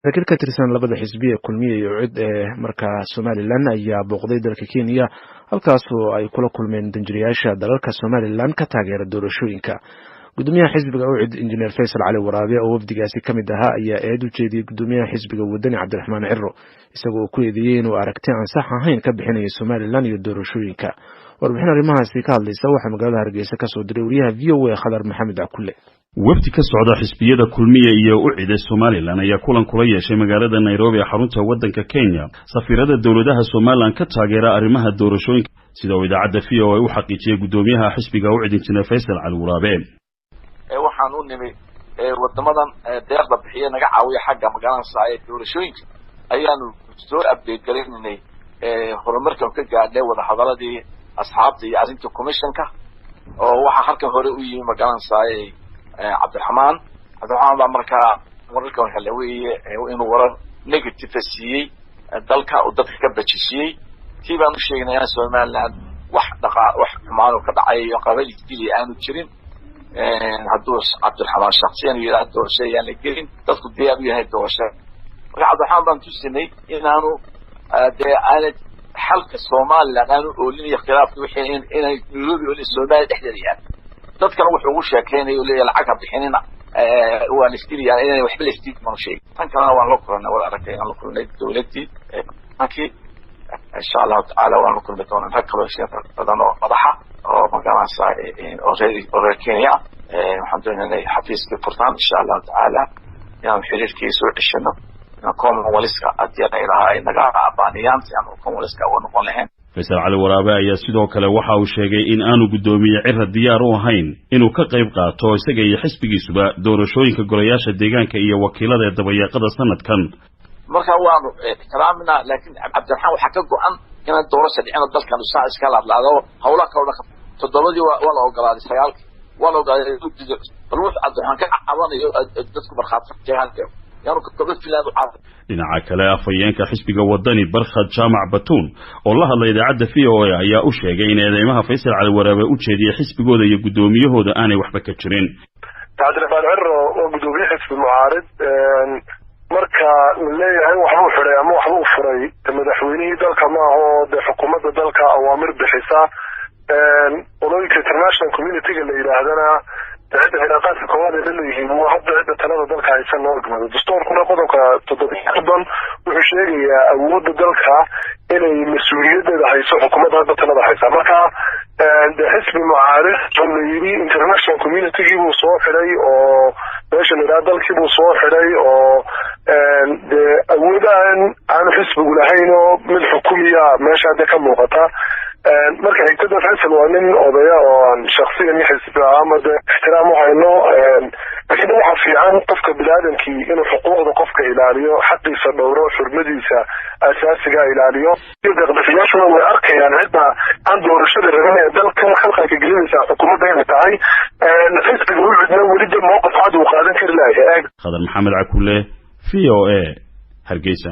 لكن كترسان لبدا حزبية كلمية يعد مركا سوماليلاند ayaa booqday dalka Kenya halkaasoo ay kula kulmeen danjiriyaasha dalalka Somaliland ka taageera doorashooyinka gudoomiyaha xisbiga UCID Engineer Faisal Ali Waraabe oo wafdigaasi kamid ahaa ayaa eed u jeediyay gudoomiyaha xisbiga wadani Cabdiraxmaan Cirro isagoo ku eedeeyay inuu aragti aan sax ahayn ka bixinayo Somaliland iyo doorashooyinka warbixin arrimahaasi ka hadlaysa waxa magaalada Hargeysa ka soo diray wariyaha VOA Khadar Maxamed Akule wafdi ka socda xisbiyada kulmiye iyo UCID Somaliland ayaa kulan kula yeeshay magaalada Nairobi xarunta wadanka Kenya safiirada dawladaha Somaliland ka taageera arrimaha doorashooyinka sida uu idaacada VOA u xaqiijiyay gudoomiyaha xisbiga UCID Engineer Faisal Ali Waraabe waxaan u nimay wadamadan deeqda bixiye naga caawiya xagga magaalada Saaid doorashooyinka ayaanu soo update gareynay horumarka ka gaadhay wada hadaladii asxaabta iyo arrinta commissionka oo waxa halkan hore u yimi magaalada Saaid Cabdiraxmaan baa markaa wararka waxa la weeyay inuu warar negative siiyay dalka oo dadka ka bajisiyay tii baan u sheegnay Somaliland wax xumaan ka dhacay qabalkii aanu jirin hadduu Cabdiraxmaan shakhsiyan yiraahdo shayaan gelin dadku diyaar u yahay doorasho Cabdiraxmaan baan tusinay inaanu aanad xalka Somaliland aanu oolin khilaafka wixii inay Nairobi oo Soomaaliya dhexdeeda dadkan wuxuu ugu sheekeynay oo leeyahay lacag bixinina waa liskiliya inay waxba la istii ma sheeg tan kale waan la kulnay wada aragtay aan la kulnay dawladii markii insha Allah taala waan la kulmay doonaa rag kale badan oo madaxa oo magaalada Saaid oo Kenya waxaan doonaynaa xafiiska furtaan insha Allah taala inaan xiriirkiisa u dhishano Commonwealth-ka adiyada ilaha ay naga aabaaniyaan si aan Commonwealth-ka u noqon lahayn Faisal Ali Waraabe ayaa sidoo kale waxa uu sheegay in aanu gudoomiye Cirro diyaar u ahayn inuu ka qayb qaato isaga iyo xisbigiisuba doorashooyinka golayaasha deegaanka iyo wakiilada dabayaaqada sanadkan marka waanu ikraamina laakiin Cabdiraxmaan waxa ka go'an in doorasho dhicino dalkan uu saa iska laadlaado hawlaha ka wada todobadii waa la ogolaaday sagaalkii waa la ogolaaday bal wuxuu Cabdiraxmaan ka cabanayo dadku barxaad jeehanka dhinaca kale afayeenka xisbiga wadani Barkhad Jaamac Batuun oo la hadlay idaacada VOA ayaa u sheegay in eedeymaha Faisal Ali Waraabe u jeediyay xisbigooda iyo gudoomiyahooda aanay waxba ka jirin Cabdiraxmaan Cirro oo gudoomiye xisbi mucaarid marka leeyahay waxa uu xiray ama waxa uu furay madaxweynihii dalka ma aho xukuumadda dalka awaamir bixisa ololka international community-ga la yiraahdana هذا علاقات القوانين اللي هي وهذا ثلاثة دلك هيسن نورجمد الدستور كنا قدوك تضبطا وحشيري أود دلك إلى المسؤولية ده هيسن حكومة هذا ثلاثة هيسن مركا ده حسب معارف اللي يبي international community يبو صور حري أو باش اللي دلك يبو صور حري أو ده أود أن حسب جلهينه من الحكومية ماشي هذا كم مقطع marka xigtada Faisal waa nin odaya oo shakhsiyan xisbi ahmad ixtiraam hayno laakiin waxa fiican qofka bini'aadamkii inuu xuquuqda qofka ilaaliyo xaqiisa dhowro xurmadiisa asaasiga ilaaliyo daqdaqayaashuna way arkayaan cidda aan doorashada rabin dalka halka ka gelinaysa xukuumadda inay tahay xisbiga UCID weli mowqif cad uu qaadan kari lahayd Khadar Maxamed Akule VOA Hargeysa